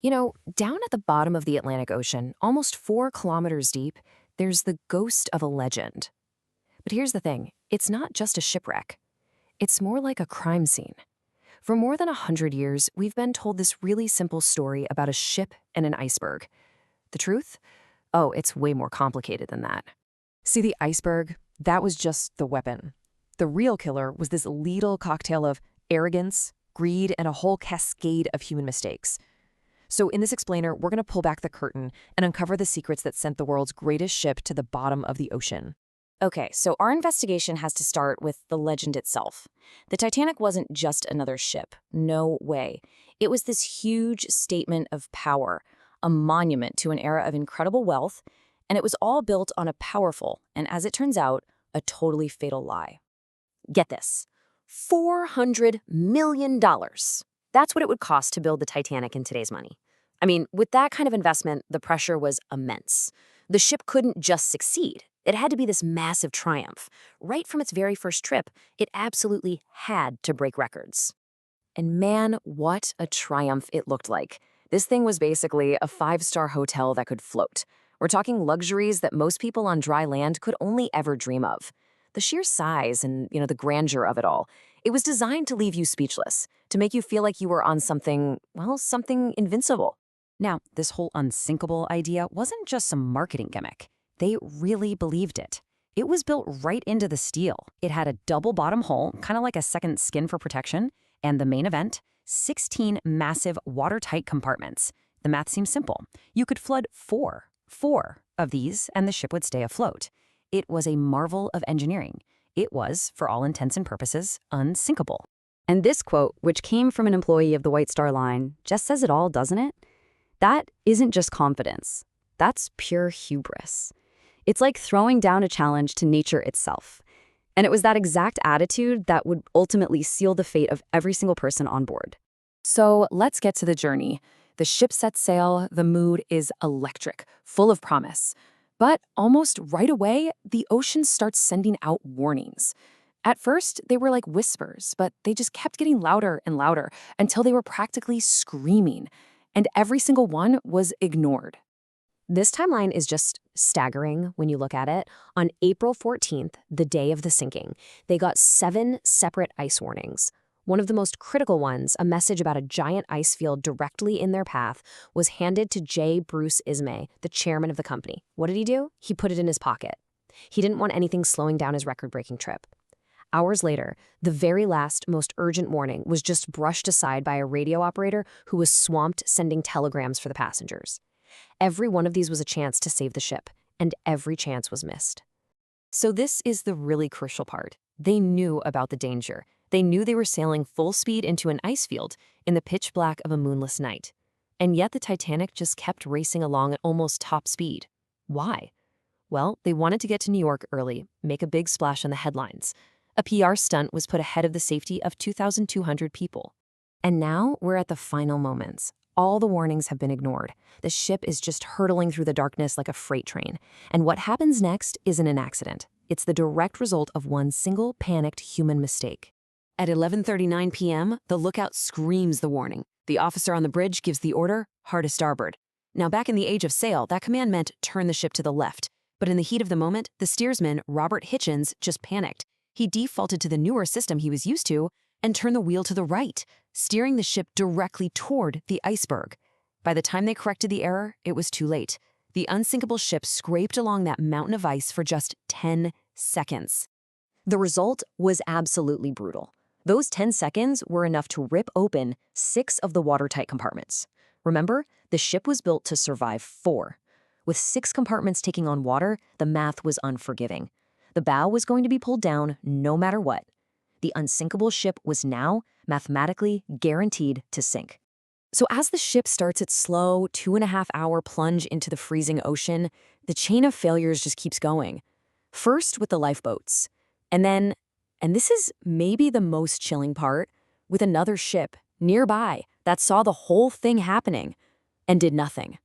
Down at the bottom of the Atlantic Ocean, almost 4 kilometers deep, there's the ghost of a legend. But here's the thing, it's not just a shipwreck. It's more like a crime scene. For more than 100 years, we've been told this really simple story about a ship and an iceberg. The truth? Oh, it's way more complicated than that. See, the iceberg, that was just the weapon. The real killer was this lethal cocktail of arrogance, greed, and a whole cascade of human mistakes. So in this explainer, we're going to pull back the curtain and uncover the secrets that sent the world's greatest ship to the bottom of the ocean. Okay, so our investigation has to start with the legend itself. The Titanic wasn't just another ship. No way. It was this huge statement of power, a monument to an era of incredible wealth, and it was all built on a powerful, and as it turns out, a totally fatal lie. Get this, $400 million. That's what it would cost to build the Titanic in today's money. I mean, with that kind of investment, the pressure was immense. The ship couldn't just succeed. It had to be this massive triumph. Right from its very first trip, it absolutely had to break records. And man, what a triumph it looked like. This thing was basically a 5-star hotel that could float. We're talking luxuries that most people on dry land could only ever dream of. The sheer size and, the grandeur of it all, it was designed to leave you speechless, to make you feel like you were on something invincible. Now, this whole unsinkable idea wasn't just some marketing gimmick. They really believed it. It was built right into the steel. It had a double bottom hull, kind of like a second skin for protection, and the main event, 16 massive watertight compartments. The math seems simple. You could flood four of these, and the ship would stay afloat. It was a marvel of engineering. It was, for all intents and purposes, unsinkable. And this quote, which came from an employee of the White Star Line, just says it all, doesn't it? That isn't just confidence. That's pure hubris. It's like throwing down a challenge to nature itself. And it was that exact attitude that would ultimately seal the fate of every single person on board. So let's get to the journey. The ship sets sail, the mood is electric, full of promise. But almost right away, the ocean starts sending out warnings. At first, they were like whispers, but they just kept getting louder and louder until they were practically screaming. And every single one was ignored. This timeline is just staggering when you look at it. On April 14th, the day of the sinking, they got 7 separate ice warnings. One of the most critical ones, a message about a giant ice field directly in their path, was handed to J. Bruce Ismay, the chairman of the company. What did he do? He put it in his pocket. He didn't want anything slowing down his record-breaking trip. Hours later, the very last, most urgent warning was just brushed aside by a radio operator who was swamped sending telegrams for the passengers. Every one of these was a chance to save the ship, and every chance was missed. So this is the really crucial part. They knew about the danger. They knew they were sailing full speed into an ice field in the pitch black of a moonless night. And yet the Titanic just kept racing along at almost top speed. Why? Well, they wanted to get to New York early, make a big splash on the headlines. A PR stunt was put ahead of the safety of 2,200 people. And now we're at the final moments. All the warnings have been ignored. The ship is just hurtling through the darkness like a freight train. And what happens next isn't an accident. It's the direct result of one single panicked human mistake. At 11:39 p.m., the lookout screams the warning. The officer on the bridge gives the order, hard to starboard. Now, back in the age of sail, that command meant turn the ship to the left. But in the heat of the moment, the steersman, Robert Hitchens, just panicked. He defaulted to the newer system he was used to and turned the wheel to the right, steering the ship directly toward the iceberg. By the time they corrected the error, it was too late. The unsinkable ship scraped along that mountain of ice for just 10 seconds. The result was absolutely brutal. Those 10 seconds were enough to rip open 6 of the watertight compartments. Remember, the ship was built to survive 4. With 6 compartments taking on water, the math was unforgiving. The bow was going to be pulled down no matter what. The unsinkable ship was now mathematically guaranteed to sink. So as the ship starts its slow 2.5-hour plunge into the freezing ocean, the chain of failures just keeps going. First with the lifeboats, and then, and this is maybe the most chilling part, with another ship nearby that saw the whole thing happening and did nothing.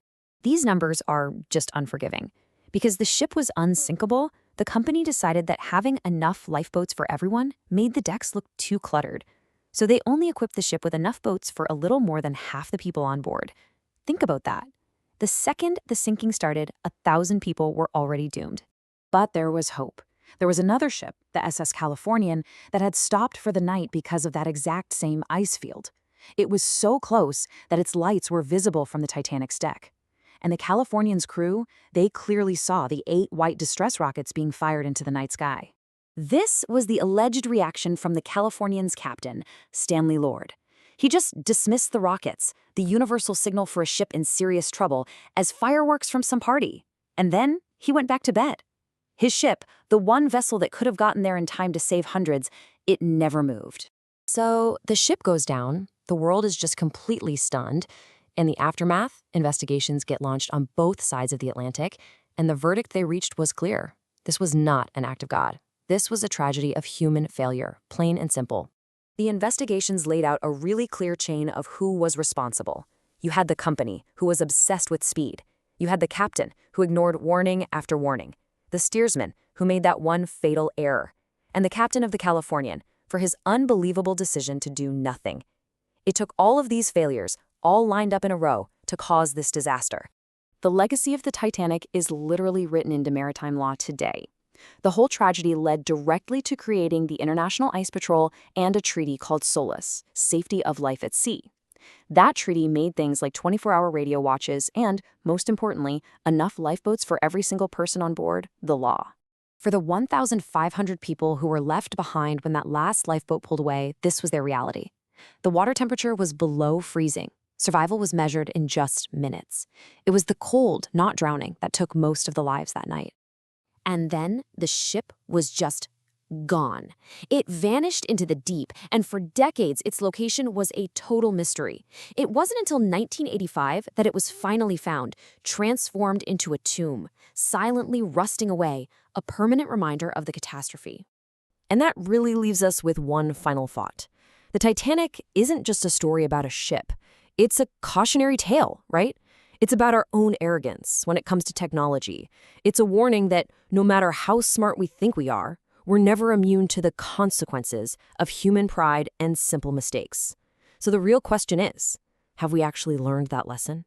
These numbers are just unforgiving. Because the ship was unsinkable, the company decided that having enough lifeboats for everyone made the decks look too cluttered. So they only equipped the ship with enough boats for a little more than half the people on board. Think about that. The second the sinking started, 1,000 people were already doomed. But there was hope. There was another ship, the SS Californian, that had stopped for the night because of that exact same ice field. It was so close that its lights were visible from the Titanic's deck. And the Californian's crew, they clearly saw the 8 white distress rockets being fired into the night sky. This was the alleged reaction from the Californian's captain, Stanley Lord. He just dismissed the rockets, the universal signal for a ship in serious trouble, as fireworks from some party. And then he went back to bed. His ship, the one vessel that could have gotten there in time to save hundreds, it never moved. So the ship goes down, the world is just completely stunned. In the aftermath, investigations get launched on both sides of the Atlantic, and the verdict they reached was clear. This was not an act of God. This was a tragedy of human failure, plain and simple. The investigations laid out a really clear chain of who was responsible. You had the company, who was obsessed with speed. You had the captain, who ignored warning after warning. The steersman, who made that one fatal error. And the captain of the Californian, for his unbelievable decision to do nothing. It took all of these failures, all lined up in a row, to cause this disaster. The legacy of the Titanic is literally written into maritime law today. The whole tragedy led directly to creating the International Ice Patrol and a treaty called SOLAS, Safety of Life at Sea. That treaty made things like 24-hour radio watches and, most importantly, enough lifeboats for every single person on board, the law. For the 1,500 people who were left behind when that last lifeboat pulled away, this was their reality. The water temperature was below freezing. Survival was measured in just minutes. It was the cold, not drowning, that took most of the lives that night. And then the ship was just gone. It vanished into the deep, and for decades its location was a total mystery. It wasn't until 1985 that it was finally found, transformed into a tomb, silently rusting away, a permanent reminder of the catastrophe. And that really leaves us with one final thought. The Titanic isn't just a story about a ship. It's a cautionary tale, right? It's about our own arrogance when it comes to technology. It's a warning that no matter how smart we think we are, we're never immune to the consequences of human pride and simple mistakes. So the real question is, have we actually learned that lesson?